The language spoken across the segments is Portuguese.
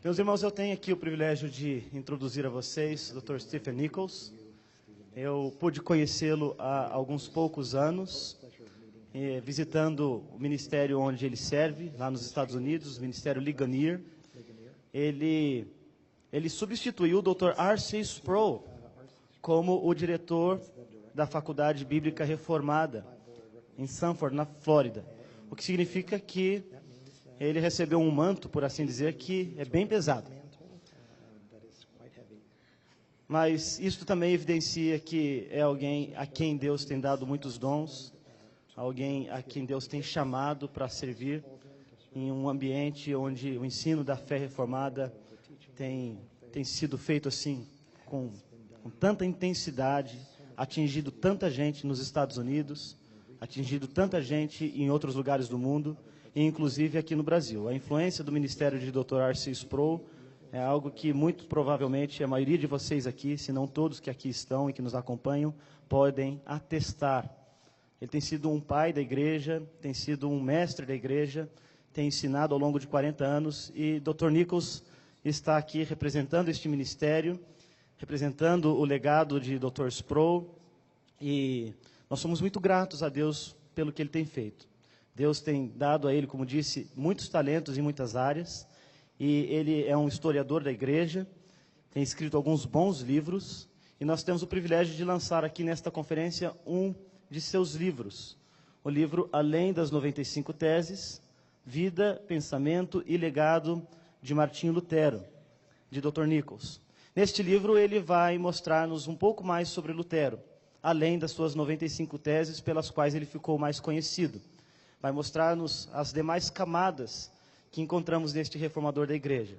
Meus irmãos, eu tenho aqui o privilégio de introduzir a vocês o Dr. Stephen Nichols. Eu pude conhecê-lo há alguns poucos anos, visitando o ministério onde ele serve, lá nos Estados Unidos, o Ministério Ligonier. Ele substituiu o Dr. R.C. Sproul como o diretor da Faculdade Bíblica Reformada, em Sanford, na Flórida. O que significa que ele recebeu um manto, por assim dizer, que é bem pesado. Mas isso também evidencia que é alguém a quem Deus tem dado muitos dons, alguém a quem Deus tem chamado para servir em um ambiente onde o ensino da fé reformada tem sido feito assim, com tanta intensidade, atingido tanta gente nos Estados Unidos, atingido tanta gente em outros lugares do mundo, e inclusive aqui no Brasil. A influência do ministério de Dr. R.C. Sproul é algo que muito provavelmente a maioria de vocês aqui, se não todos que aqui estão e que nos acompanham, podem atestar. Ele tem sido um pai da igreja, tem sido um mestre da igreja, tem ensinado ao longo de 40 anos, e Dr. Nichols está aqui representando este ministério, representando o legado de Dr. Sproul, e nós somos muito gratos a Deus pelo que ele tem feito. Deus tem dado a ele, como disse, muitos talentos em muitas áreas, e ele é um historiador da igreja, tem escrito alguns bons livros, e nós temos o privilégio de lançar aqui nesta conferência um de seus livros, o livro Além das 95 Teses, Vida, Pensamento e Legado de Martinho Lutero, de Dr. Nichols. Neste livro ele vai mostrar-nos um pouco mais sobre Lutero, além das suas 95 teses pelas quais ele ficou mais conhecido. Vai mostrar-nos as demais camadas que encontramos neste reformador da igreja.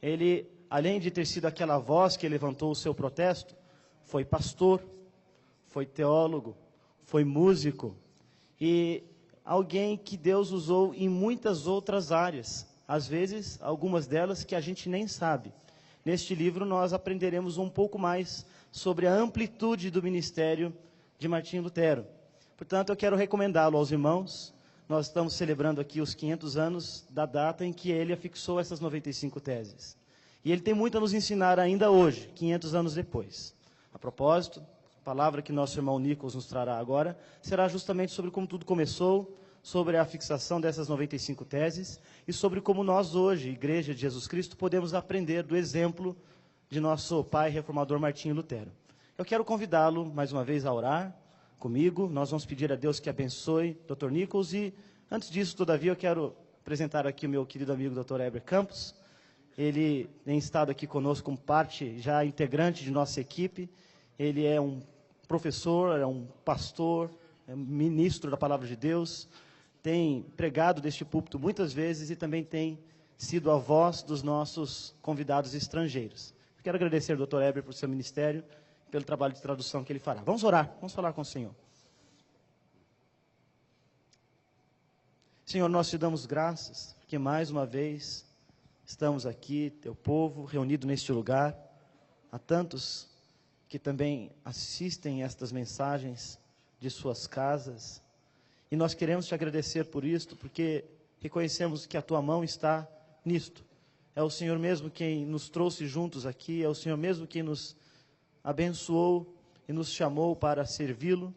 Ele, além de ter sido aquela voz que levantou o seu protesto, foi pastor, foi teólogo, foi músico e alguém que Deus usou em muitas outras áreas, às vezes algumas delas que a gente nem sabe. Neste livro nós aprenderemos um pouco mais sobre a amplitude do ministério de Martinho Lutero. Portanto, eu quero recomendá-lo aos irmãos. Nós estamos celebrando aqui os 500 anos da data em que ele afixou essas 95 teses. E ele tem muito a nos ensinar ainda hoje, 500 anos depois. A propósito, a palavra que nosso irmão Nichols nos trará agora será justamente sobre como tudo começou, sobre a fixação dessas 95 teses e sobre como nós hoje, Igreja de Jesus Cristo, podemos aprender do exemplo de nosso pai reformador Martinho Lutero. Eu quero convidá-lo mais uma vez a orar comigo. Nós vamos pedir a Deus que abençoe Dr. Nichols e, antes disso, todavia, eu quero apresentar aqui o meu querido amigo Dr. Heber Campos. Ele tem estado aqui conosco como parte já integrante de nossa equipe. Ele é um professor, é um pastor, é um ministro da Palavra de Deus, tem pregado deste púlpito muitas vezes e também tem sido a voz dos nossos convidados estrangeiros. Quero agradecer ao Dr. Heber por seu ministério, pelo trabalho de tradução que ele fará. Vamos orar, vamos falar com o Senhor. Senhor, nós te damos graças, porque mais uma vez estamos aqui, teu povo, reunido neste lugar. Há tantos que também assistem estas mensagens de suas casas. E nós queremos te agradecer por isto, porque reconhecemos que a tua mão está nisto. É o Senhor mesmo quem nos trouxe juntos aqui, é o Senhor mesmo quem nos abençoou e nos chamou para servi-lo.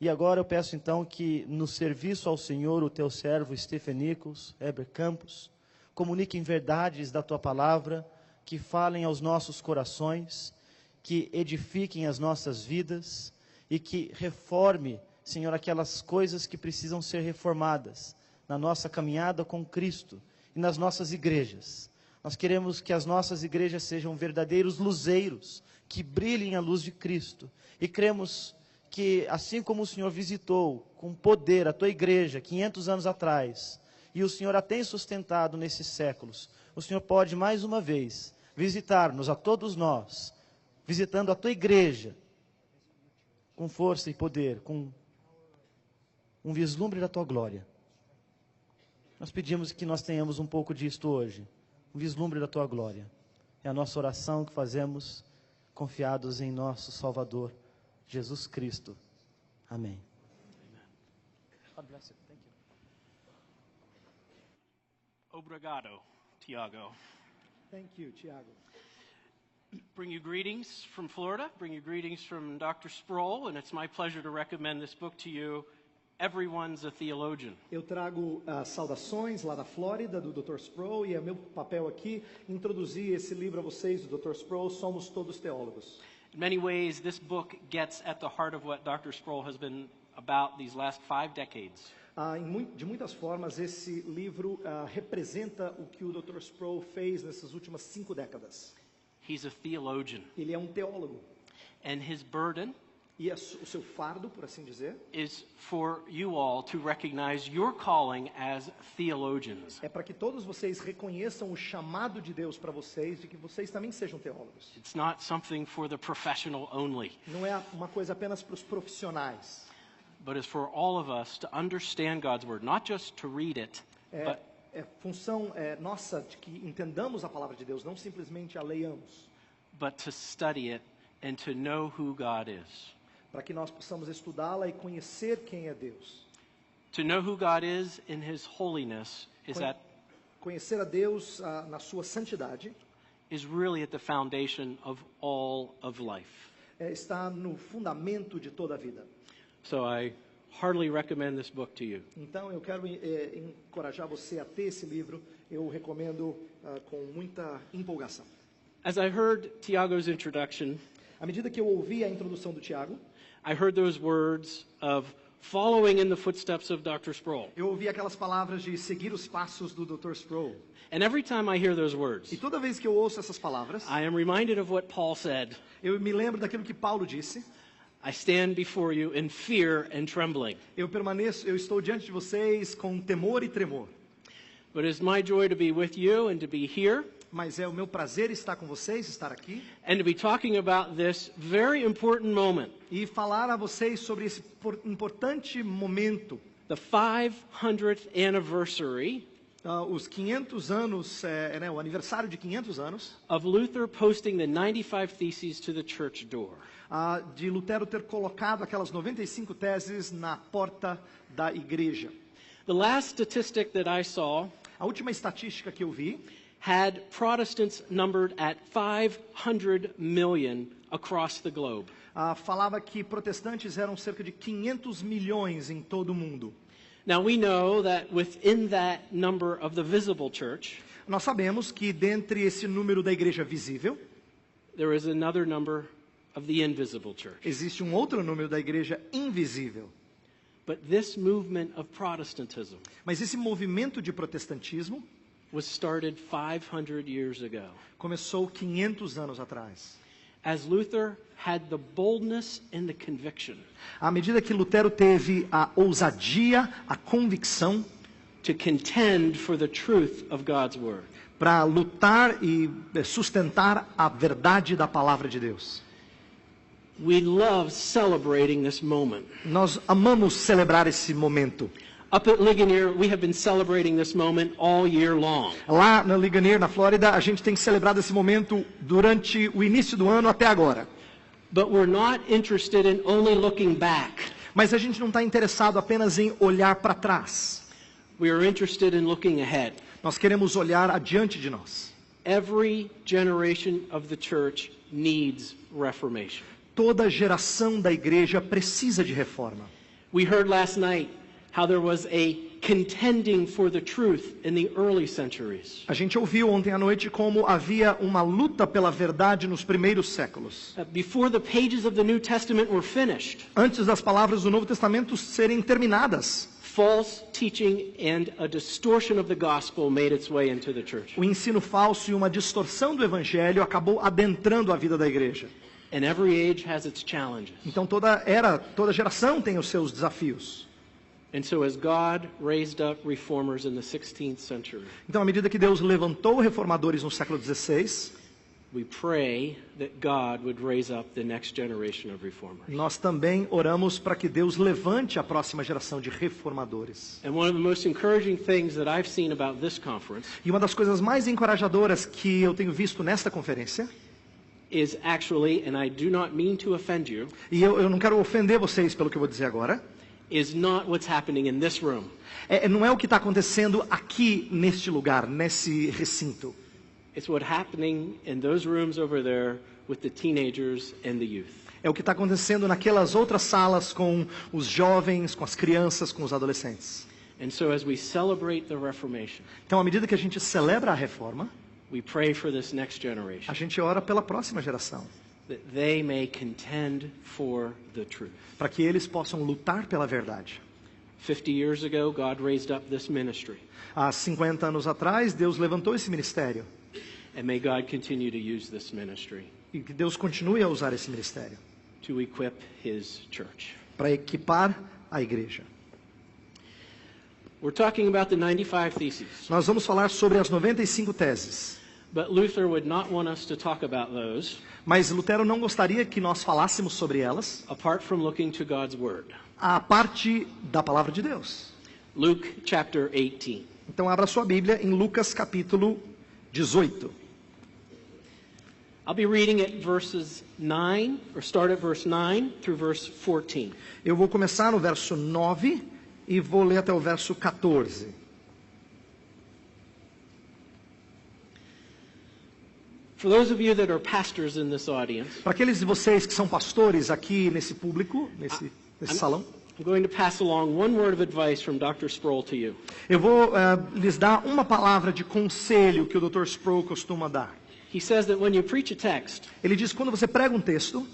E agora eu peço então que no serviço ao Senhor, o teu servo Stephen Nichols, Heber Campos, comuniquem verdades da tua palavra, que falem aos nossos corações, que edifiquem as nossas vidas e que reforme, Senhor, aquelas coisas que precisam ser reformadas na nossa caminhada com Cristo e nas nossas igrejas. Nós queremos que as nossas igrejas sejam verdadeiros luzeiros, que brilhem a luz de Cristo. E cremos que, assim como o Senhor visitou com poder a tua igreja 500 anos atrás, e o Senhor a tem sustentado nesses séculos, o Senhor pode mais uma vez visitar-nos a todos nós, visitando a tua igreja, com força e poder, com um vislumbre da tua glória. Nós pedimos que nós tenhamos um pouco disto hoje, um vislumbre da tua glória. É a nossa oração que fazemos confiados em nosso Salvador, Jesus Cristo. Amém. God bless you. Thank you. Obrigado, Tiago. Thank you, Tiago. Bring you greetings from Florida, bring you greetings from Dr. Sproul, and it's my pleasure to recommend this book to you, Everyone's a Theologian. Eu trago saudações lá da Flórida, do Dr. Sproul, e é meu papel aqui introduzir esse livro a vocês, do Dr. Sproul, Somos Todos Teólogos. In many ways, this book gets at the heart of what Dr. Sproul has been about these last 5 decades. De muitas formas, esse livro representa o que o Dr. Sproul fez nessas últimas 5 décadas. He's a theologian. Ele é um teólogo. And his burden E o seu fardo, por assim dizer, is for you all to recognize your calling as theologians. é para que todos vocês reconheçam o chamado de Deus para vocês, de que vocês também sejam teólogos. It's not something for the professional only, Não é uma coisa apenas para os profissionais, but is for all of us to understand God's word, not just to read it, but é função nossa de que entendamos a palavra de Deus, não simplesmente a leiamos, to study it and to know who God is. para que nós possamos estudá-la e conhecer quem é Deus. To know who God is in His holiness Conhecer a Deus na sua santidade is really at the foundation of all of life. Está no fundamento de toda a vida. So I heartily recommend this book to you. Então eu quero encorajar você a ter esse livro. Eu recomendo com muita empolgação. As I heard Tiago's introduction, À medida que eu ouvi a introdução do Tiago, I heard those words of following in the footsteps of Dr. Sproul. eu ouvi aquelas palavras de seguir os passos do Dr. Sproul. And every time I hear those words, E toda vez que eu ouço essas palavras, I am reminded of what Paul said. eu me lembro daquilo que Paulo disse. I stand before you in fear and trembling. Eu estou diante de vocês com temor e tremor. But it is my joy to be with you and to be here Mas é o meu prazer estar com vocês, estar aqui, and to be talking about this very important moment, e falar a vocês sobre esse importante momento, the 500th anniversary os 500 anos, o aniversário de 500 anos, of Luther posting the 95 Theses to the church door. De Lutero ter colocado aquelas 95 teses na porta da igreja. The last statistic that I saw A última estatística que eu vi had Protestants numbered at 500 million across the globe. Falava que protestantes eram cerca de 500 milhões em todo o mundo. Now we know that within that number of the visible church, Nós sabemos que dentre esse número da igreja visível, there is another number of the invisible church. existe um outro número da igreja invisível. But this movement of Protestantism Mas esse movimento de protestantismo was started 500 years ago, começou 500 anos atrás. as Luther had the boldness and the conviction À medida que Lutero teve a ousadia, a convicção to contend for the truth of God's word. para lutar e sustentar a verdade da palavra de Deus. We love celebrating this moment. Nós amamos celebrar esse momento. Up at Ligonier, we have been celebrating this moment all year long. Lá na Ligonier, na Flórida, a gente tem celebrado esse momento durante o início do ano até agora. But we're not interested in only looking back. Mas a gente não está interessado apenas em olhar para trás. We are interested in looking ahead. Nós queremos olhar adiante de nós. Every generation of the church needs reformation. Toda geração da igreja precisa de reforma. We heard last night how there was a contending for the truth in the early centuries. A gente ouviu ontem à noite como havia uma luta pela verdade nos primeiros séculos. Before the pages of the New Testament were finished, Antes das palavras do Novo Testamento serem terminadas, false teaching and a distortion of the gospel made its way into the church. o ensino falso e uma distorção do evangelho acabou adentrando a vida da igreja. And every age has its challenges. Então toda geração tem os seus desafios. And so as God raised up reformers in the 16th century, Então, à medida que Deus levantou reformadores no século XVI, we pray that God would raise up the next generation of reformers. nós também oramos para que Deus levante a próxima geração de reformadores. And one of the most encouraging things that I've seen about this conference E uma das coisas mais encorajadoras que eu tenho visto nesta conferência, is actually, and I do not mean to offend you, e eu não quero ofender vocês pelo que eu vou dizer agora, is not what's happening in this room. não é o que está acontecendo aqui neste lugar, nesse recinto. It's what's happening in those rooms over there with the teenagers and the youth. É o que está acontecendo naquelas outras salas com os jovens, com as crianças, com os adolescentes. And so as we celebrate the Reformation, Então, à medida que a gente celebra a reforma, we pray for this next generation, a gente ora pela próxima geração, that they may contend for the truth. para que eles possam lutar pela verdade. 50 years ago, God raised up this ministry, Há 50 anos atrás, Deus levantou esse ministério. and may God continue to use this ministry E que Deus continue a usar esse ministério to equip His church. para equipar a igreja. We're talking about the 95 Theses, Nós vamos falar sobre as 95 teses. but Luther would not want us to talk about those Mas Lutero não gostaria que nós falássemos sobre elas apart from looking to God's Word. a parte da palavra de Deus. Luke chapter 18. Então abra sua Bíblia em Lucas capítulo 18. I'll be reading at verses 9, or start at verse 9 through verse 14. Eu vou começar no verso 9 e vou ler até o verso 14. For those of you that are pastors in this audience, Para aqueles de vocês que são pastores aqui nesse público, nesse salão, I'm going to pass along one word of advice from Dr. Sproul to you. eu vou lhes dar uma palavra de conselho que o Dr. Sproul costuma dar. He says that when you preach a text, Ele diz que quando você prega um texto,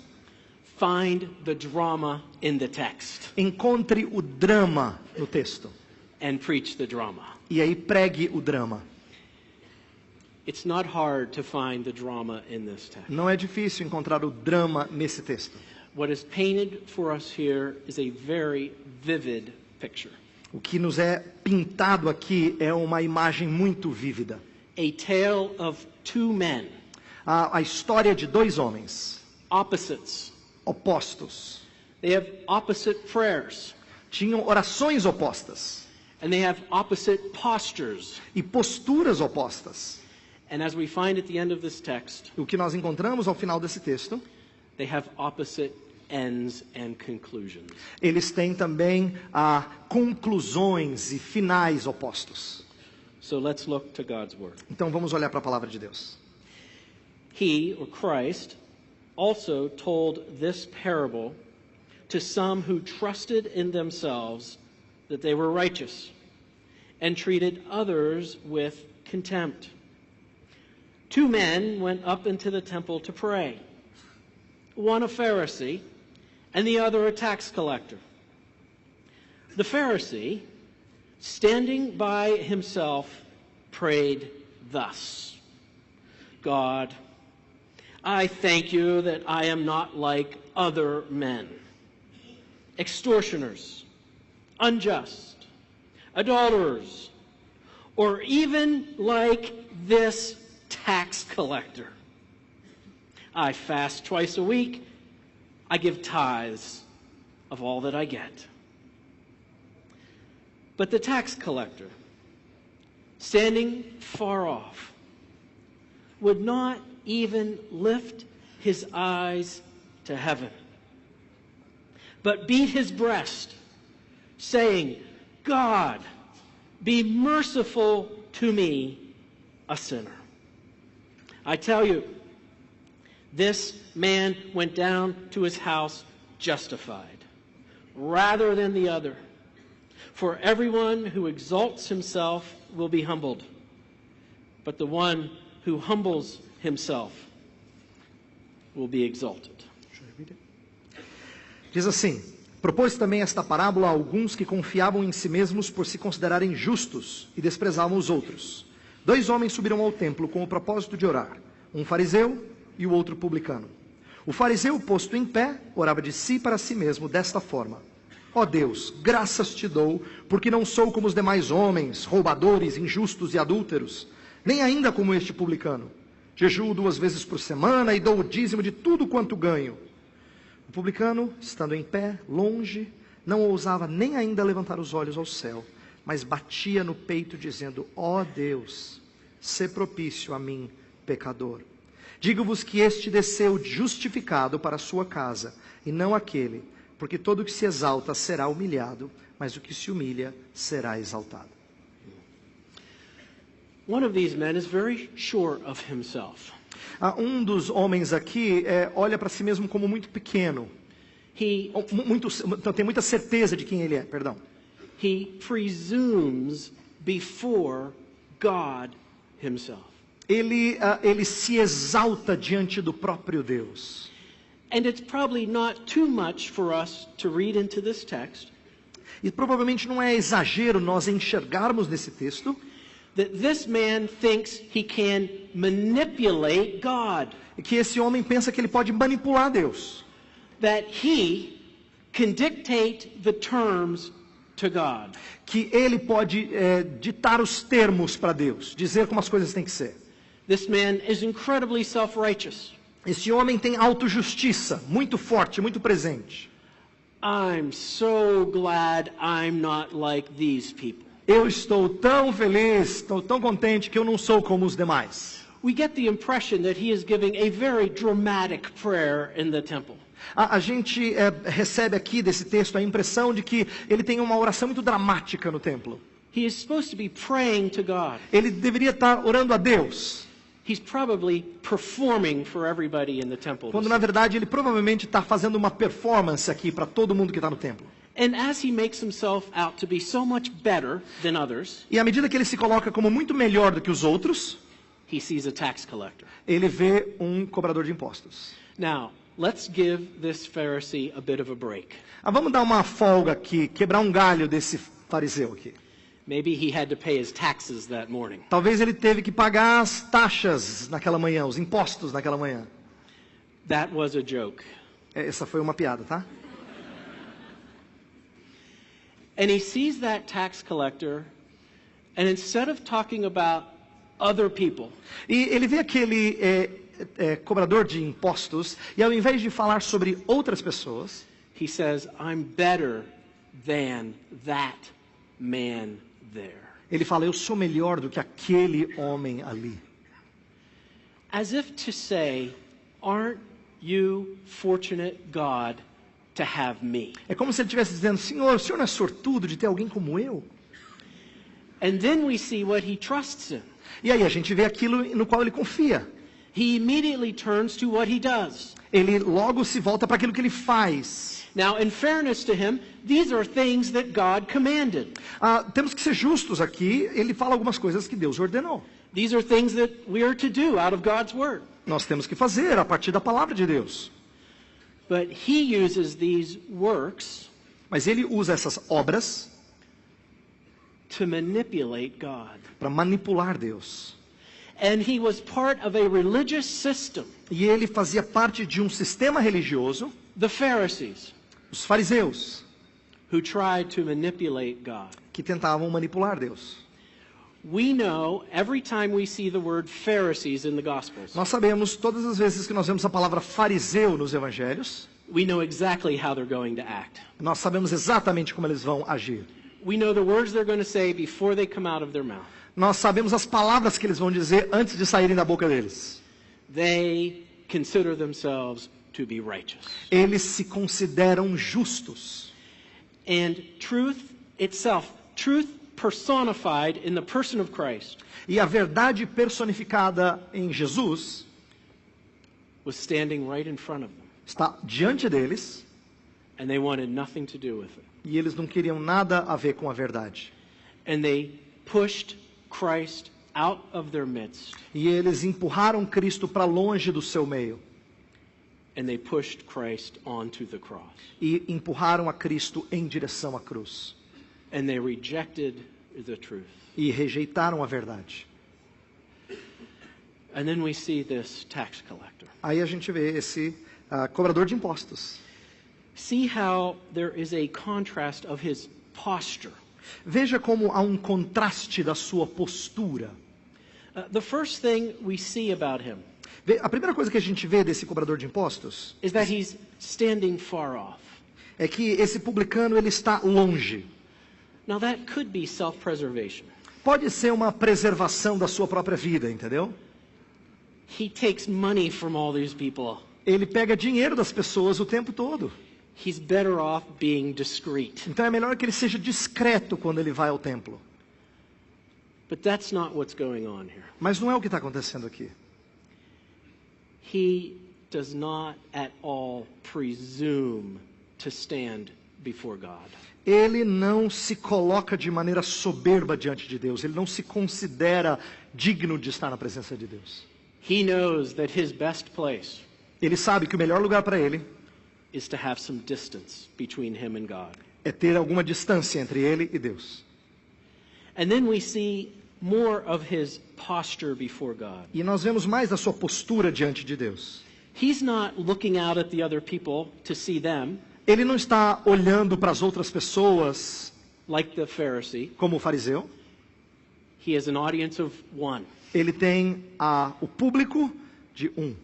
find the drama in the text encontre o drama no texto. and preach the drama. E aí pregue o drama. It's not hard to find the drama in this text. Não é difícil encontrar o drama nesse texto. What is painted for us here is a very vivid picture. O que nos é pintado aqui é uma imagem muito vívida. A tale of two men, A história de dois homens opposites. opostos. They have opposite prayers, Tinham orações opostas and they have opposite postures. e posturas opostas. And as we find at the end of this text, O que nós encontramos ao final desse texto, they have opposite ends and conclusions. eles têm também conclusões e finais opostos. So let's look to God's Word. Então vamos olhar para a palavra de Deus. He, or Christ, also told this parable to some who trusted in themselves that they were righteous and treated others with contempt. Two men went up into the temple to pray, one a Pharisee and the other a tax collector. The Pharisee, standing by himself, prayed thus: God, I thank you that I am not like other men, extortioners, unjust, adulterers, or even like this tax collector. I fast twice a week. I give tithes of all that I get. But the tax collector, standing far off, would not even lift his eyes to heaven, but beat his breast, saying, God, be merciful to me, a sinner. I tell you, this man went down to his house justified, rather than the other. For everyone who exalts himself will be humbled, but the one who humbles himself will be exalted. Diz assim: propôs também esta parábola a alguns que confiavam em si mesmos por se considerarem justos e desprezavam os outros. Dois homens subiram ao templo com o propósito de orar, um fariseu e o outro publicano. O fariseu, posto em pé, orava de si para si mesmo desta forma: ó Deus, graças te dou, porque não sou como os demais homens, roubadores, injustos e adúlteros, nem ainda como este publicano. Jejuo 2 vezes por semana e dou o dízimo de tudo quanto ganho. O publicano, estando em pé, longe, não ousava nem ainda levantar os olhos ao céu, mas batia no peito, dizendo: ó Deus, sê propício a mim, pecador. Digo-vos que este desceu justificado para a sua casa, e não aquele, porque todo o que se exalta será humilhado, mas o que se humilha será exaltado. One of these men is very sure of himself. Um dos homens aqui olha para si mesmo como muito pequeno. Então, tem muita certeza de quem ele é, perdão. He presumes before God himself. Ele se exalta diante do próprio Deus. And it's probably not too much for us to read into this text. E provavelmente não é exagero nós enxergarmos nesse texto That this man thinks he can manipulate God. que esse homem pensa que ele pode manipular Deus. That he can dictate the terms to God. Que ele pode ditar os termos para Deus, dizer como as coisas têm que ser. This man is incredibly self-righteous. Esse homem tem autojustiça, muito forte, muito presente. I'm so glad I'm not like these people. Eu estou tão feliz, estou tão contente que eu não sou como os demais. We get the impression that he is giving a very dramatic prayer in the temple. A gente recebe aqui desse texto a impressão de que ele tem uma oração muito dramática no templo. He is supposed to be praying to God. Ele deveria estar orando a Deus. He's probably performing for everybody in the temple. Quando na verdade ele provavelmente está fazendo uma performance aqui para todo mundo que está no templo. And as he makes himself out to be so much better than others, E à medida que ele se coloca como muito melhor do que os outros, he sees a tax collector. ele vê um cobrador de impostos. Now, let's give this Pharisee a bit of a break. Vamos dar uma folga aqui, quebrar um galho desse fariseu aqui. Maybe he had to pay his taxes that morning. Talvez ele teve que pagar as taxas naquela manhã, os impostos naquela manhã. That was a joke. Essa foi uma piada, tá? And he sees that tax collector, and instead of talking about other people, E ele vê aquele cobrador de impostos, e ao invés de falar sobre outras pessoas, he says, I'm better than that man there. ele fala, eu sou melhor do que aquele homem ali. As if to say, aren't you fortunate, God, to have me? É como se ele estivesse dizendo, Senhor, o Senhor não é sortudo de ter alguém como eu? And then we see what he trusts in. E aí a gente vê aquilo no qual ele confia. He immediately turns to what he does. Ele logo se volta para aquilo que ele faz. Now, in fairness to him, these are things that God commanded. Temos que ser justos aqui, ele fala algumas coisas que Deus ordenou. These are things that we are to do out of God's word. Nós temos que fazer a partir da palavra de Deus. But he uses these works Mas ele usa essas obras to manipulate God. para manipular Deus. And he was part of a religious system, E ele fazia parte de um sistema religioso, the Pharisees, os fariseus, who tried to manipulate God. que tentavam manipular Deus. We know every time we see the word Pharisees in the Gospels, Nós sabemos, todas as vezes que nós vemos a palavra fariseu nos evangelhos, we know exactly how they're going to act. nós sabemos exatamente como eles vão agir. We know the words they're going to say before they come out of their mouth. Nós sabemos as palavras que eles vão dizer antes de saírem da boca deles. They consider themselves to be righteous. Eles se consideram justos. And truth itself, truth personified in the person of Christ, E a verdade personificada em Jesus was standing right in front of them. está diante deles And they wanted nothing to do with it. e eles não queriam nada a ver com a verdade. And they pushed Christ out of their midst. E eles empurraram Cristo para longe do seu meio. And they pushed Christ onto the cross. E empurraram a Cristo em direção à cruz. And they rejected the truth. E rejeitaram a verdade. And then we see this tax collector. Aí a gente vê esse cobrador de impostos. See how there is a contrast of his posture. Veja como há um contraste da sua postura. The first thing we see about him A primeira coisa que a gente vê desse cobrador de impostos is that he's standing far off. é que esse publicano ele está longe. Now that could be self-preservation. Pode ser uma preservação da sua própria vida, entendeu? He takes money from all these people. Ele pega dinheiro das pessoas o tempo todo. He's better off being discreet. Então é melhor que ele seja discreto quando ele vai ao templo. But that's not what's going on here. Mas não é o que está acontecendo aqui. He does not at all presume to stand before God. Ele não se coloca de maneira soberba diante de Deus. Ele não se considera digno de estar na presença de Deus. He knows that his best place Ele sabe que o melhor lugar para ele is to have some distance between him and God. é ter alguma distância entre ele e Deus. And then we see more of his posture before God. E nós vemos mais da sua postura diante de Deus. He's not looking out at the other people to see them, Ele não está olhando para as outras pessoas like the Pharisee. como o fariseu. He has an audience of one, Ele tem o público de um.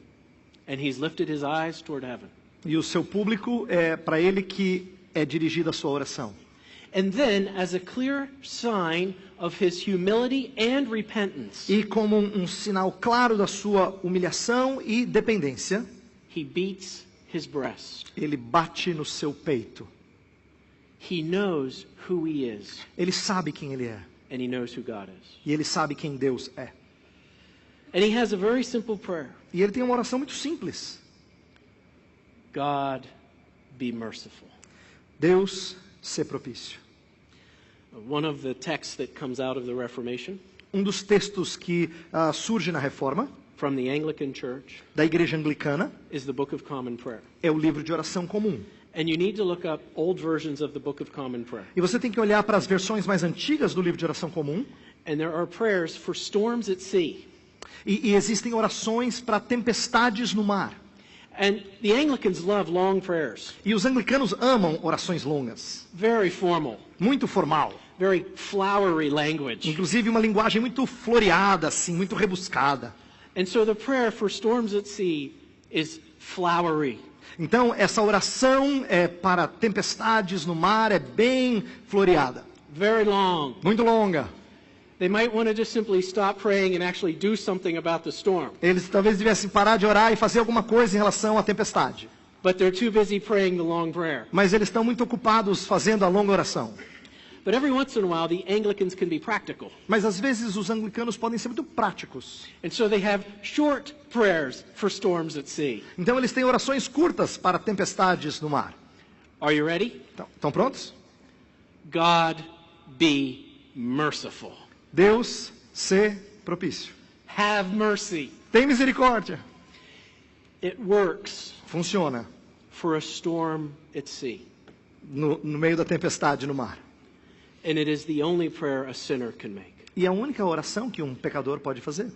and he's lifted his eyes toward heaven. E o seu público é para ele que é dirigida a sua oração. And then, as a clear sign of his humility and repentance, E como um sinal claro da sua humilhação e dependência, he beats his breast. ele bate no seu peito. He knows who he is, Ele sabe quem ele é. and he knows who God is. E ele sabe quem Deus é. And he has a very simple prayer. E ele tem uma oração muito simples. God, be merciful. Deus, ser propício. One of the texts that comes out of the Reformation Um dos textos que surge na Reforma, from the Anglican Church da Igreja Anglicana, is the Book of Common Prayer. é o livro de oração comum. And you need to look up old versions of the Book of Common Prayer. E você tem que olhar para as versões mais antigas do livro de oração comum. And there are prayers for storms at sea. E existem orações para tempestades no mar. And the Anglicans love long prayers. E os anglicanos amam orações longas. Very formal, Muito formal. very flowery language. Inclusive uma linguagem muito floreada, assim, muito rebuscada. And so the prayer for storms at sea is flowery. Então, essa oração para tempestades no mar é bem floreada. Very long. Muito longa. They might want to just simply stop praying and actually do something about the storm. Eles talvez tivessem parar de orar e fazer alguma coisa em relação à tempestade. But they're too busy praying the long prayer. Mas eles estão muito ocupados fazendo a longa oração. But every once in a while, the Anglicans can be practical. Mas às vezes os anglicanos podem ser muito práticos. And so they have short prayers for storms at sea. Então eles têm orações curtas para tempestades no mar. Are you ready? Estão prontos? God, be merciful. Deus, ser propício. Have mercy. Tem misericórdia. It works Funciona for a storm at sea. no meio da tempestade no mar. And it is the only prayer a sinner can make. E é a única oração que um pecador pode fazer.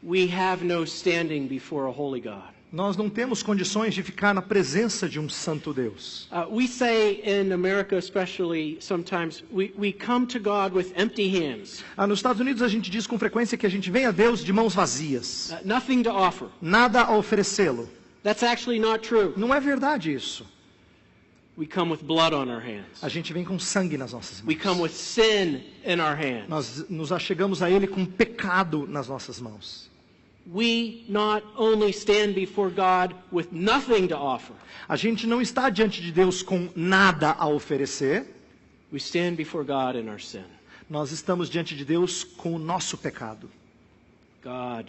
We have no standing before a holy God. Nós não temos condições de ficar na presença de um santo Deus. We say in America especially sometimes, we come to God with empty hands. Nos Estados Unidos a gente diz com frequência que a gente vem a Deus de mãos vazias. Nothing to offer. Nada a oferecê-lo. That's actually not true. Não é verdade isso. We come with blood on our hands. A gente vem com sangue nas nossas We mãos. come with sin in our hands. Nós nos achegamos a Ele com pecado nas nossas mãos. We not only stand before God with nothing to offer, A gente não está diante de Deus com nada a oferecer. we stand before God in our sin. Nós estamos diante de Deus com o nosso pecado. God,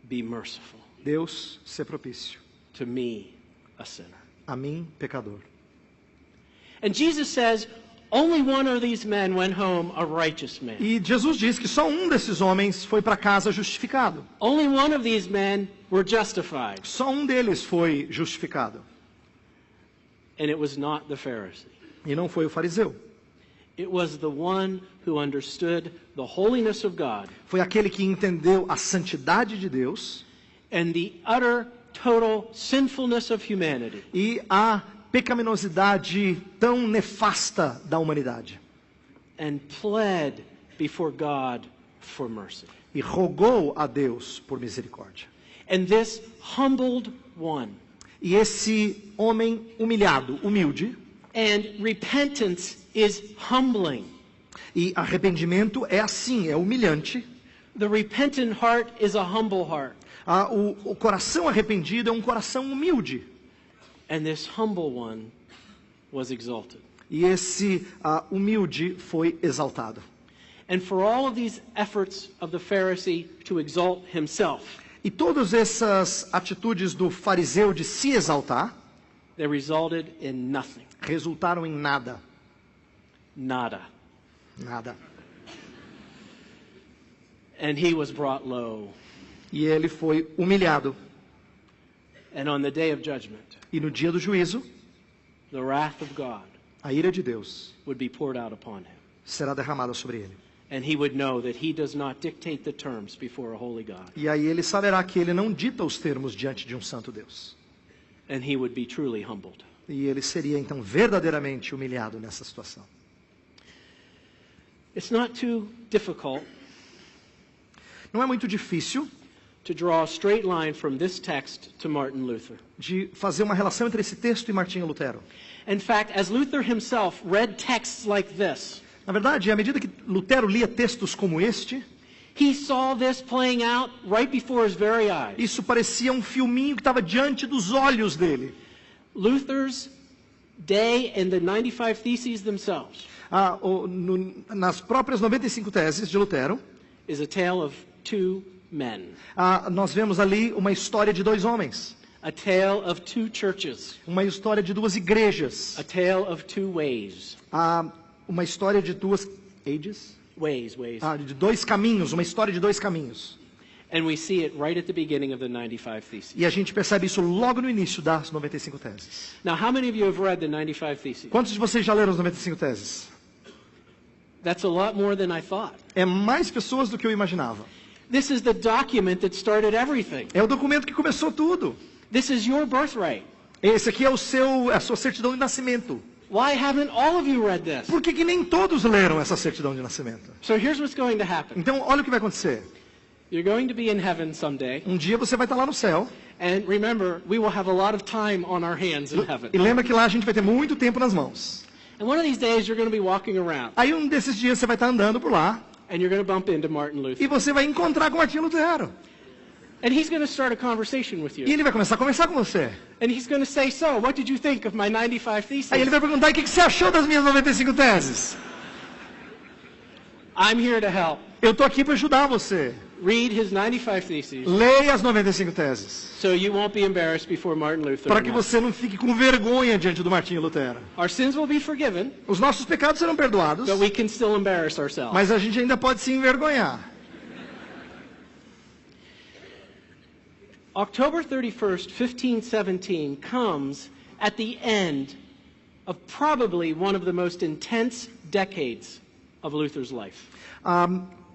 be merciful Deus, ser propício. to me, a sinner. A mim, pecador. And Jesus says, only one of these men went home a righteous man. E Jesus diz que só um desses homens foi para casa justificado. Only one of these men were justified. Só um deles foi justificado. And it was not the Pharisee. E não foi o fariseu. It was the one who understood the holiness of God Foi aquele que entendeu a santidade de Deus and the utter, total sinfulness of humanity. e a pecaminosidade tão nefasta da humanidade. And pled before God for mercy. E rogou a Deus por misericórdia. And this humbled one. E esse homem humilhado, humilde, And repentance is humbling. e arrependimento é assim, é humilhante. The repentant heart is a humble heart. O coração arrependido é um coração humilde. And this humble one was exalted. E esse humilde foi exaltado. And for all of these efforts of the Pharisee to exalt himself, E todas essas atitudes do fariseu de se exaltar they resulted in nothing. resultaram em nada. Nada. Nada. And he was brought low. E ele foi humilhado. And on the day of judgment, E no dia do juízo, the wrath of God a ira de Deus would be poured out upon him. será derramada sobre ele. And he would know that he does not dictate the terms before a holy God. E aí ele saberá que ele não dita os termos diante de um santo Deus. And he would be truly humbled. E ele seria então verdadeiramente humilhado nessa situação. It's not too difficult Não é muito difícil to draw a straight line from this text to Martin Luther. de fazer uma relação entre esse texto e Martinho Lutero. In fact, as Luther himself read texts like this, Na verdade, à medida que Lutero lia textos como este, he saw this playing out right before his very eyes. isso parecia um filminho que estava diante dos olhos dele. Luther's day and the 95 Theses themselves Nas próprias 95 teses de Lutero, is a tale of two men, nós vemos ali uma história de dois homens, a tale of two churches, uma história de duas igrejas, a tale of two ways. uma história de duas ages, Ways. de dois caminhos, uma história de dois caminhos. And we see it right at the beginning of the 95 Theses. E a gente percebe isso logo no início das 95 teses. Now, how many of you have read the 95 Theses? Quantos de vocês já leram as 95 teses? That's a lot more than I thought. É mais pessoas do que eu imaginava. This is the document that started everything. É o documento que começou tudo. This is your birthright. Esse aqui é a sua certidão de nascimento. Why haven't all of you read this? Por que que nem todos leram essa certidão de nascimento? So here's what's going to happen. Então, olha o que vai acontecer. You're going to be in heaven someday. Um dia você vai estar lá no céu. And remember, we will have a lot of time on our hands in heaven. E lembra que lá a gente vai ter muito tempo nas mãos. And one of these days, you're going to be walking around. Aí um desses dias você vai estar andando por lá. And you're going to bump into Martin Luther. E você vai encontrar com Martinho Lutero. And he's going to start a conversation with E you. ele vai começar a conversar com você. And he's going to say, so, what did you think of my 95 Theses? Aí ele vai perguntar: e o que você achou das minhas 95 teses? I'm here to help. Eu estou aqui para ajudar você. Read his 95 Theses Leia as 95 teses. so you won't be embarrassed before Martin Luther. Para que você não fique com vergonha diante do Martinho Lutero. Our sins will be forgiven, Os nossos pecados serão perdoados, but we can still embarrass ourselves. mas a gente ainda pode se envergonhar. October 31st, 1517 comes at the end of probably one of the most intense decades of Luther's life.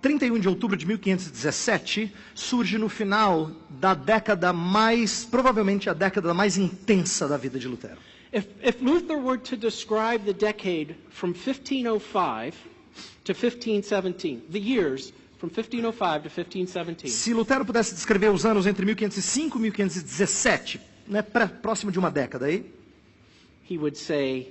31 de outubro de 1517 surge no final da década mais, provavelmente a década mais intensa da vida de Lutero. If Luther were to describe the decade from 1505 to 1517, the years from 1505 to 1517, Se Lutero pudesse descrever os anos entre 1505 e 1517, né, próximo de uma década aí, he would say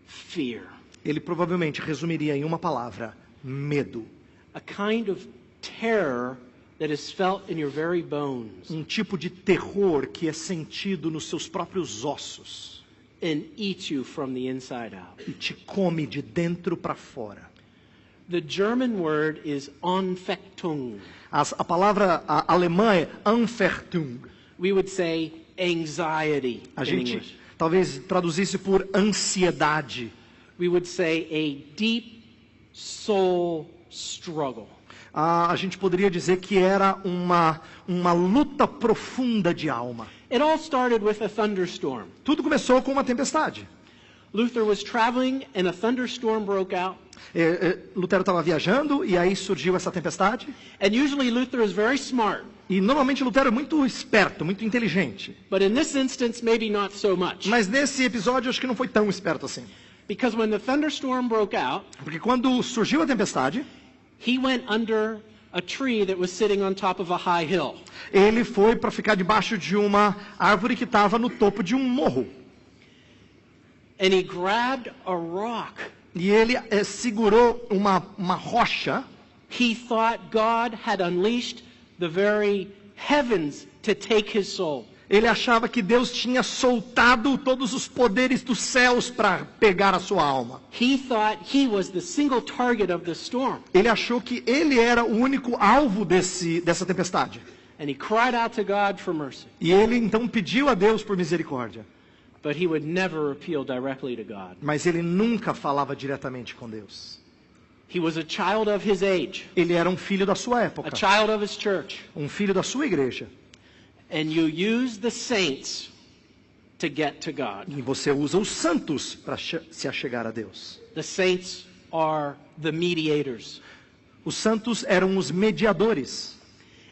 fear, ele provavelmente resumiria em uma palavra: medo. a kind of terror that is felt in your very bones Um tipo de terror que é sentido nos seus próprios ossos and eats you from the inside out. e te come de dentro para fora. The German word is Anfechtung. A palavra alemã é Anfechtung. We would say anxiety A in gente English. talvez traduzisse por ansiedade. We would say a deep soul struggle. A gente poderia dizer que era uma luta profunda de alma. It all started with a thunderstorm. Tudo começou com uma tempestade. Luther was traveling and a thunderstorm broke out. Lutero estava viajando e aí surgiu essa tempestade. And usually Luther is very smart, E normalmente Lutero é muito esperto, muito inteligente. but in this instance maybe not so much. Mas nesse episódio acho que não foi tão esperto assim. Because when the thunderstorm broke out, Porque quando surgiu a tempestade, he went under a tree that was sitting on top of a high hill. ele foi para ficar debaixo de uma árvore que estava no topo de um morro. And he grabbed a rock. E ele segurou uma rocha. He thought God had unleashed the very heavens to take his soul. Ele achava que Deus tinha soltado todos os poderes dos céus para pegar a sua alma. He thought he was the single target of the storm. Ele achou que ele era o único alvo dessa tempestade. And he cried out to God for mercy. E ele então pediu a Deus por misericórdia. But he would never appeal directly to God. Mas ele nunca falava diretamente com Deus. He was a child of his age, Ele era um filho da sua a época, child of his church. um filho da sua igreja. And you use the saints to get to God. E você usa os santos para se achegar a Deus. The saints are the mediators. Os santos eram os mediadores.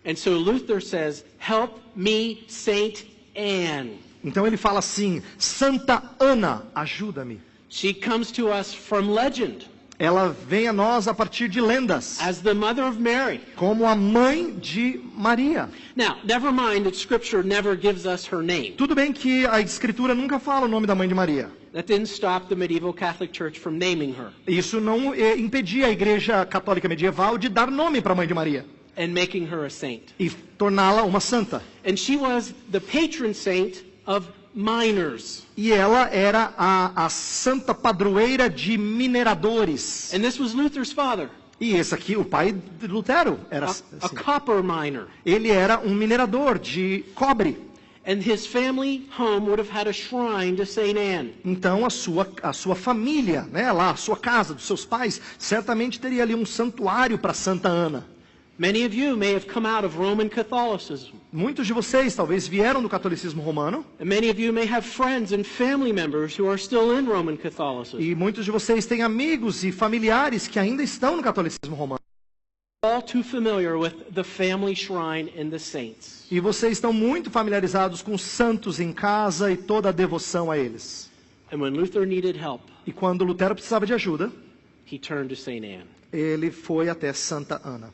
And so Luther says, help me, Saint Anne. Então ele fala assim: Santa Ana, ajuda-me. She comes to us from legend Ela vem a nós a partir de lendas, as the mother of Mary. como a mãe de Maria. Now, never mind that Scripture never gives us her name. Tudo bem que a Escritura nunca fala o nome da mãe de Maria. That didn't stop the medieval Catholic Church from naming her Isso não impedia a Igreja Católica Medieval de dar nome para a mãe de Maria and making her a saint. e torná-la uma santa. And she was the patron saint of miners. E ela era a santa padroeira de mineradores. And this was Luther's father, E esse aqui, o pai de Lutero, era a assim. copper miner. Ele era um minerador de cobre. And his family home would have had a shrine to Saint Anne. Então a sua família, né, lá, a sua casa, dos seus pais, certamente teria ali um santuário para Santa Ana. Many of you may have come out of Roman Catholicism. Muitos de vocês talvez vieram do catolicismo romano, And many of you may have friends and family members who are still in Roman Catholicism. e muitos de vocês têm amigos e familiares que ainda estão no catolicismo romano. All too familiar with the family shrine and the saints. E vocês estão muito familiarizados com os santos em casa e toda a devoção a eles. And when Luther needed help, E quando Lutero precisava de ajuda, he turned to Saint Anne. ele foi até Santa Ana.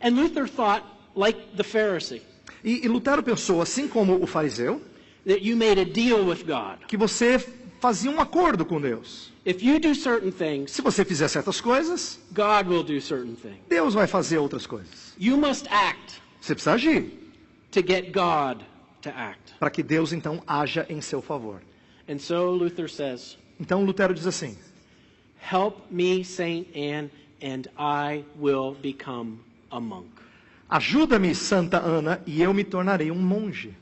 And Luther thought, like the Pharisee, E Lutero pensou, assim como o fariseu, that you made a deal with God. que você fazia um acordo com Deus. If you do certain things, Se você fizer certas coisas, God will do certain things. Deus vai fazer outras coisas. You must act Você precisa agir to get God to act. para que Deus então haja em seu favor. And so Luther says, Então Lutero diz assim: help me, Saint Anne, and I will become a monk. ajuda-me, Santa Ana, e eu me tornarei um monge.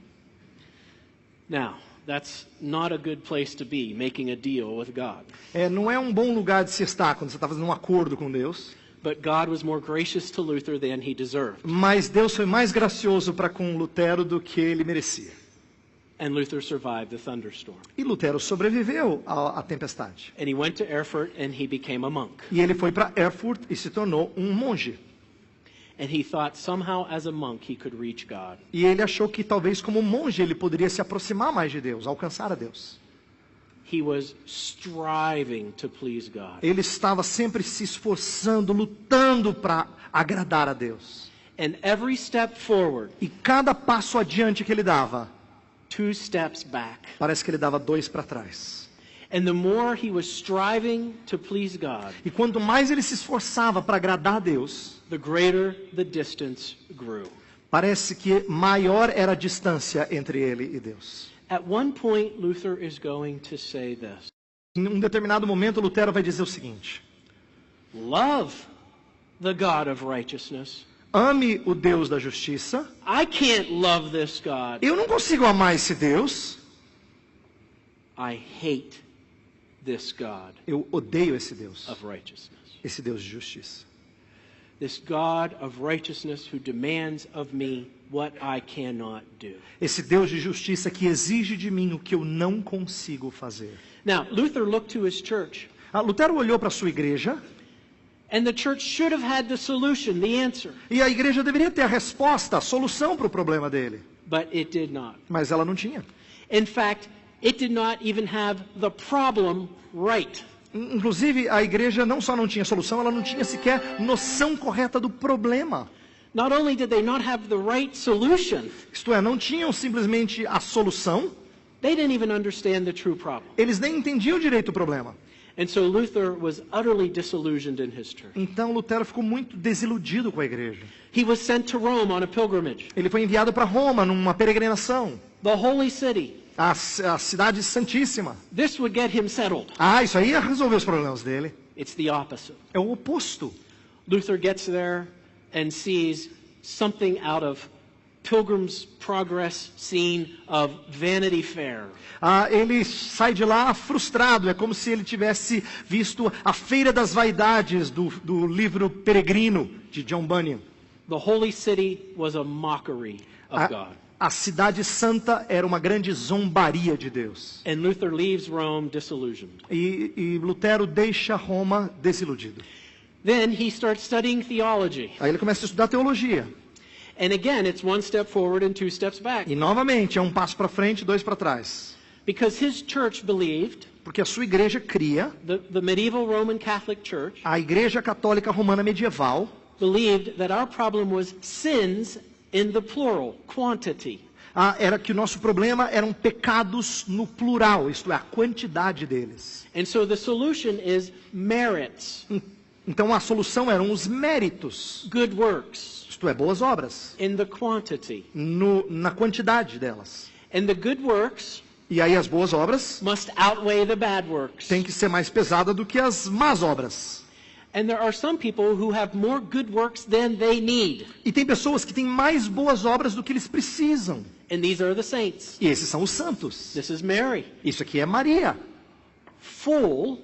Now, that's not a good place to be, making a deal with God. Não é um bom lugar de se estar quando você está fazendo um acordo com Deus. But God was more gracious to Luther than he deserved. Mas Deus foi mais gracioso para com Lutero do que ele merecia. And Luther survived the thunderstorm. E Lutero sobreviveu à tempestade. And he went to Erfurt and he became a monk. E ele foi para Erfurt e se tornou um monge. And he thought somehow as a monk he could reach God. E ele achou que talvez como monge ele poderia se aproximar mais de Deus, alcançar a Deus. He was striving to please God. Ele estava sempre se esforçando, lutando para agradar a Deus. And every step forward, E cada passo adiante que ele dava, 2 steps back. parece que ele dava 2 para trás. And the more he was striving to please God, E quanto mais ele se esforçava para agradar a Deus, the greater the distance grew. parece que maior era a distância entre ele e Deus. At one point, Luther is going to say this: Em um determinado momento, Lutero vai dizer o seguinte: love the God of righteousness. ame o Deus da justiça. I can't love this God. Eu não consigo amar esse Deus. I hate this God Eu odeio esse Deus, of righteousness. esse Deus de justiça. This God of righteousness who demands of me what I cannot do. Esse Deus de justiça que exige de mim o que eu não consigo fazer. Now, Luther looked to his church, Lutero olhou para a sua igreja, and the church should have had the solution, the answer, e a igreja deveria ter a resposta, a solução para o problema dele. but it did not. Mas ela não tinha. In fact, it did not even have the problem right. Inclusive, a igreja não só não tinha solução, ela não tinha sequer noção correta do problema. Not only did they not have the right solution, Isto é, não tinham simplesmente a solução, they didn't even understand the true problem. eles nem entendiam direito o problema. And so Luther was utterly disillusioned in his church. Então Lutero ficou muito desiludido com a igreja. He was sent to Rome on a pilgrimage. Ele foi enviado para Roma numa peregrinação, The holy city. a cidade santíssima. This would get him settled. Isso aí ia resolver os problemas dele. It's the opposite. É o oposto. Luther gets there and sees something out of Pilgrim's Progress scene of Vanity Fair. Ele sai de lá frustrado. É como se ele tivesse visto a Feira das Vaidades do livro Peregrino, de John Bunyan. The holy city was a mockery of God. A cidade santa era uma grande zombaria de Deus. And Luther leaves Rome disillusioned. E Lutero deixa Roma desiludido. Then he starts studying theology. Aí ele começa a estudar teologia. And again, it's one step forward and two steps back. E novamente, é um passo para frente e dois para trás. Because his church believed, Porque a sua igreja cria, the medieval Roman Catholic Church, a igreja católica romana medieval, believed that our problem was sins in the plural, quantity. era que o nosso problema eram pecados no plural, isto é, a quantidade deles. And so the solution is merits, Então a solução eram os méritos, good works, isto é, boas obras, in the quantity. na quantidade delas. And the good works E aí as boas obras must outweigh the bad works. têm que ser mais pesada do que as más obras. And there are some people who have more good works than they need. E tem pessoas que têm mais boas obras do que eles precisam. And these are the saints. E esses são os santos. This is Mary, Isso aqui é Maria, full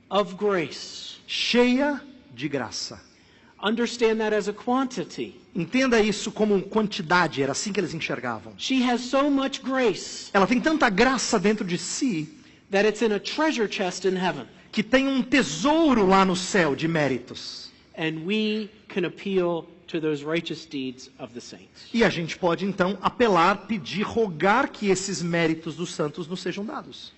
of grace. cheia de graça. Understand that as a quantity. Entenda isso como quantidade, era assim que eles enxergavam. She has so much grace Ela tem tanta graça dentro de si that it's in a treasure chest in heaven. que tem um tesouro lá no céu de méritos. And we can appeal to those righteous deeds of the saints. E a gente pode então apelar, pedir, rogar que esses méritos dos santos nos sejam dados.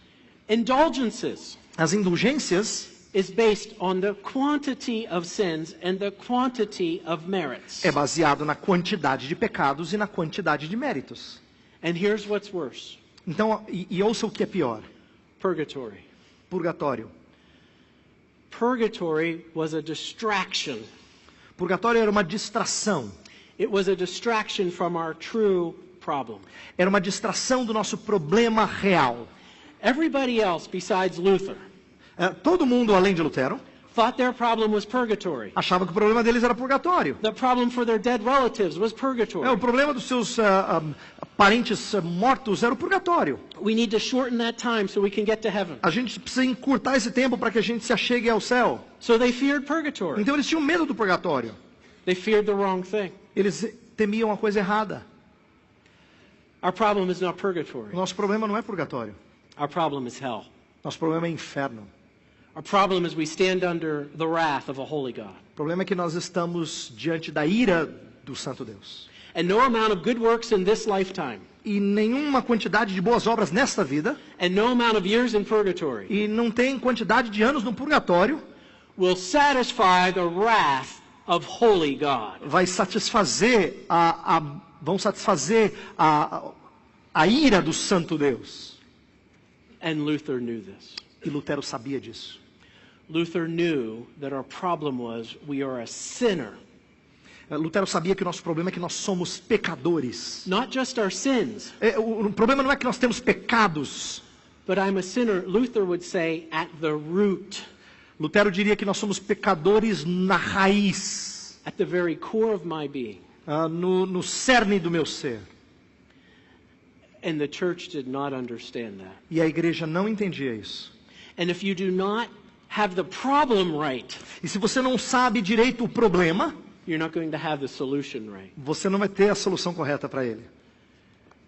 Indulgences As indulgências is based on the quantity of sins and the quantity of merits. é baseado na quantidade de pecados e na quantidade de méritos. And here's what's worse. Então, e ouça o que é pior. Purgatory. Purgatório. Purgatory was a distraction. Purgatório era uma distração. It was a distraction from our true problem. Era uma distração do nosso problema real. Everybody else besides Luther Todo mundo, além de Lutero, thought their problem was purgatory. achava que o problema deles era purgatório. The problem for their dead relatives was purgatory. O problema dos seus parentes mortos era o purgatório. We need to shorten that time so we can get to heaven. A gente precisa encurtar esse tempo para que a gente se achegue ao céu. So they feared purgatory. Então eles tinham medo do purgatório. They feared the wrong thing. Eles temiam a coisa errada. Our problem is not O purgatory. nosso problema não é purgatório. Our problem is hell. Nosso problema é inferno. Our problem is we stand under the wrath of a holy God. O problema é que nós estamos diante da ira do Santo Deus. And no amount of good works in this lifetime, E nenhuma quantidade de boas obras nesta vida, and no amount of years in purgatory, e não tem quantidade de anos no purgatório, will satisfy the wrath of holy God. vai satisfazer vão satisfazer a ira do Santo Deus. And Luther knew this. E Lutero sabia disso. Luther knew that our problem was we are a sinner. Lutero sabia que o nosso problema é que nós somos pecadores. Not just our sins, O problema não é que nós temos pecados. but I'm a sinner, Luther would say, at the root, Lutero diria que nós somos pecadores na raiz, at the very core of my being. no cerne do meu ser. And the church did not understand that. E a igreja não entendia isso. And if you do not have the problem right, E se você não sabe direito o problema, you're not going to have the solution right. você não vai ter a solução correta para ele.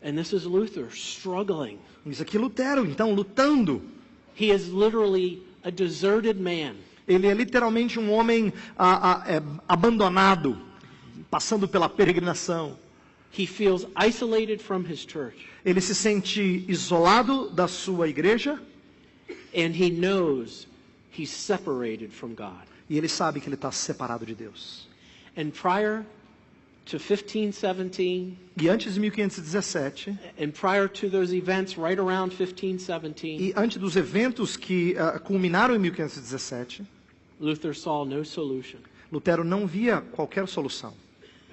And this is Luther struggling. Isso aqui é Lutero, então, lutando. He is literally a deserted man. Ele é literalmente um homem abandonado, passando pela peregrinação. He feels isolated from his church. Ele se sente isolado da sua igreja And he knows he's separated from God. e ele sabe que ele está separado de Deus. And prior to 1517, E antes de 1517, and prior to those events, right around 1517, e antes dos eventos que culminaram em 1517, Luther saw no solution, Lutero não via qualquer solução.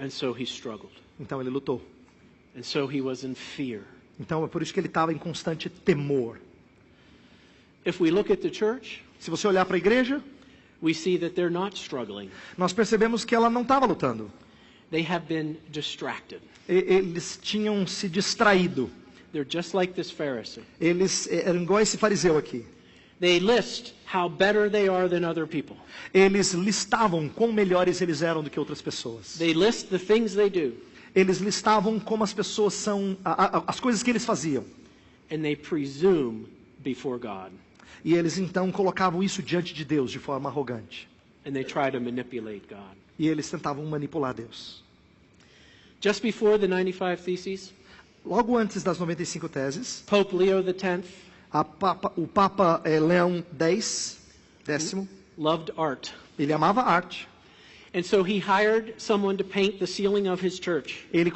and so he struggled. Então ele lutou. And so he was in fear. Então é por isso que ele estava em constante temor. If we look at the church, Se você olhar para a igreja, we see that they're not struggling. nós percebemos que ela não estava lutando. They have been distracted. Eles tinham se distraído. They're just like this Pharisee. Eles eram igual esse fariseu aqui. They list how better they are than other people. Eles listavam quão melhores eles eram do que outras pessoas. They list the things they do, Eles listavam como as pessoas são, as coisas que eles faziam. and they presume before God, E eles então colocavam isso diante de Deus de forma arrogante. and they try to manipulate God. E eles tentavam manipular Deus. Just before the 95 Theses, Logo antes das 95 teses, Pope Leo X o Papa Leão X, loved art. ele amava arte. And so he hired someone to paint the ceiling of his church. Ele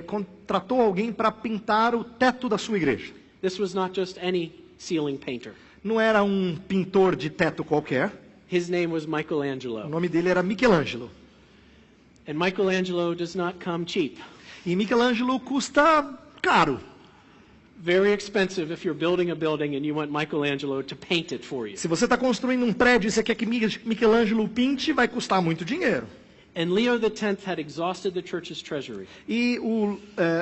contratou alguém para pintar o teto da sua igreja. This was not just any ceiling painter. Não era um pintor de teto qualquer. His name was O Michelangelo. nome dele era Michelangelo. And Michelangelo does not come cheap. E Michelangelo custa caro. Very expensive if you're building a building and you want Michelangelo to paint it for you. Se você está construindo um prédio e você quer que Michelangelo pinte, vai custar muito dinheiro. And Leo X had exhausted the church's treasury. E o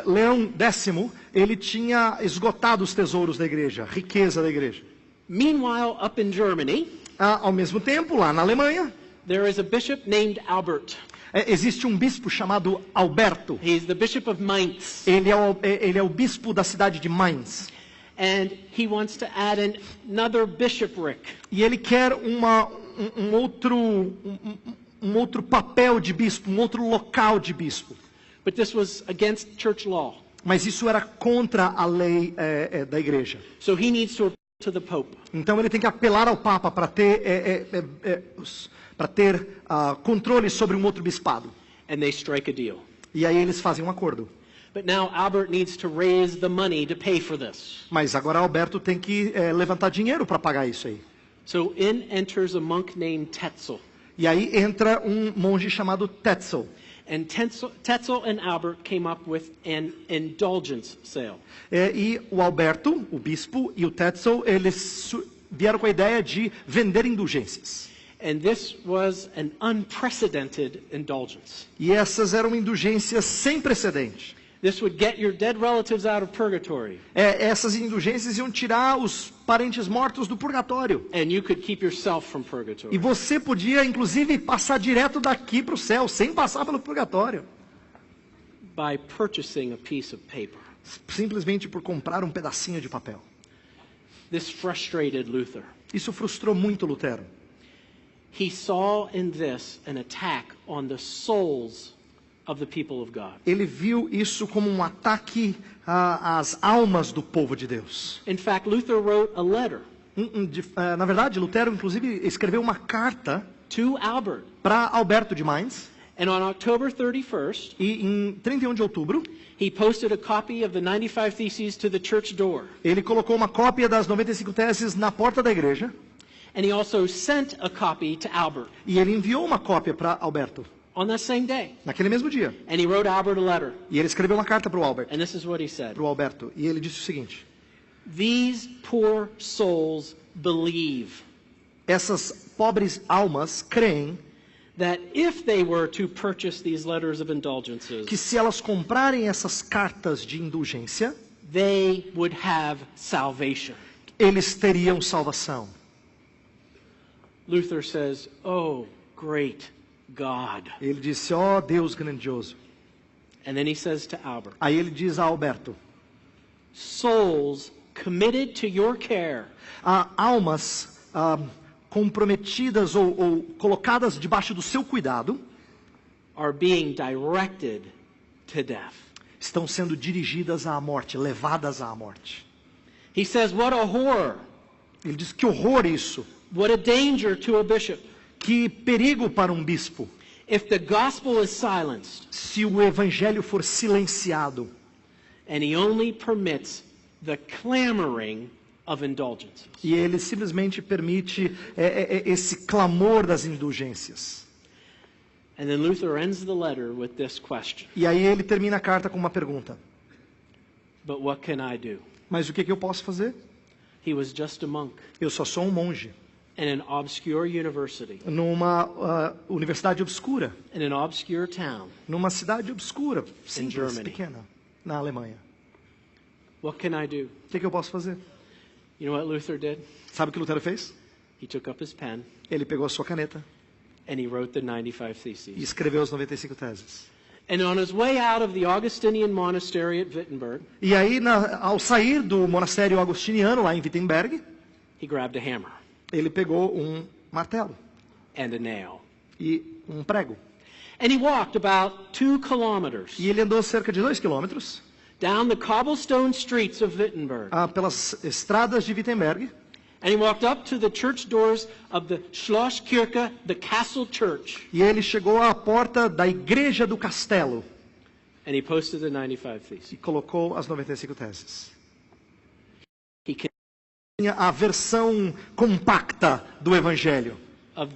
Leão X, ele tinha esgotado os tesouros da igreja, a riqueza da igreja. Meanwhile, up in Germany, Ao mesmo tempo, lá na Alemanha, there is a bishop named Albert. existe um bispo chamado Alberto. He's the bishop of Mainz. Ele é o bispo da cidade de Mainz. And he wants to add another bishopric. E ele quer um outro papel de bispo, um outro local de bispo. But this was against church law. Mas isso era contra a lei da igreja. So he needs to appeal to the Pope. Então ele tem que apelar ao Papa para ter, controle sobre um outro bispado. And they strike a deal. E aí eles fazem um acordo. But now Albert needs to raise the money to pay for this. Mas agora Alberto tem que levantar dinheiro para pagar isso aí. So in enters a monk named Tetzel. E aí entra um monge chamado Tetzel. And Tetzel and Albert came up with an indulgence sale. E o Alberto, o bispo, e o Tetzel, eles vieram com a ideia de vender indulgências. And this was an unprecedented indulgence. E essas eram indulgências sem precedente. This would get your dead relatives out of purgatory. Essas indulgências iam tirar os parentes mortos do purgatório. And you could keep yourself from E purgatory. você podia, inclusive, passar direto daqui para o céu, sem passar pelo purgatório. By purchasing a piece of paper. Simplesmente por comprar um pedacinho de papel. This frustrated Luther. Isso frustrou muito Lutero. He saw in this an attack on the souls of the people of God. Ele viu isso como um ataque às almas do povo de Deus. In fact, Luther wrote a letter Na verdade, Lutero, inclusive, escreveu uma carta to Albert. para Alberto de Mainz. And on October 31st, E em 31 de outubro, he posted a copy of the 95 Theses to the church door. ele colocou uma cópia das 95 teses na porta da igreja. And he also sent a copy to Albert E ele enviou uma cópia para Alberto, on that same day. naquele mesmo dia. And he wrote Albert a letter. E ele escreveu uma carta para o Albert, And this is what he said. E ele disse o seguinte: These poor souls believe essas pobres almas creem that if they were to purchase these letters of indulgences, que se elas comprarem essas cartas de indulgência, they would have salvation. eles teriam salvação. Luther says, "Oh, great God." Ele disse: ó Deus grandioso. And then he says to Albert, Aí ele diz a Alberto: souls committed to your care almas comprometidas ou colocadas debaixo do seu cuidado are being directed to death. estão sendo dirigidas à morte, levadas à morte. He says, what a horror, Ele diz: que horror isso! what a danger to a bishop. Que perigo para um bispo! If the gospel is silenced, se o evangelho for silenciado, and he only permits the clamoring of indulgences. e ele simplesmente permite esse clamor das indulgências. And then Luther ends the letter with this question. E aí ele termina a carta com uma pergunta: But what can I do? mas o que eu posso fazer? He was just a monk Eu só sou um monge in an obscure university, numa universidade obscura, in an obscure town. numa cidade obscura, simples, Germany. pequena, na Alemanha. What can I do? O que eu posso fazer? You know what Luther did? Sabe o que Lutero fez? He took up his pen Ele pegou a sua caneta and he wrote the 95 e Theses. escreveu as 95 teses. And on his way out of the Augustinian monastery at Wittenberg, E aí, ao sair do monastério agostiniano, lá em Wittenberg, he grabbed a hammer ele pegou um martelo and a nail. e um prego. And he walked about 2 kilometers E ele andou cerca de 2 quilômetros down the cobblestone streets of Wittenberg. pelas estradas de Wittenberg. And he walked up to the church doors of the Schlosskirche, the castle church. E ele chegou à porta da igreja do castelo And he posted the 95 Theses. e colocou as 95 teses. He Tinha a versão compacta do evangelho. of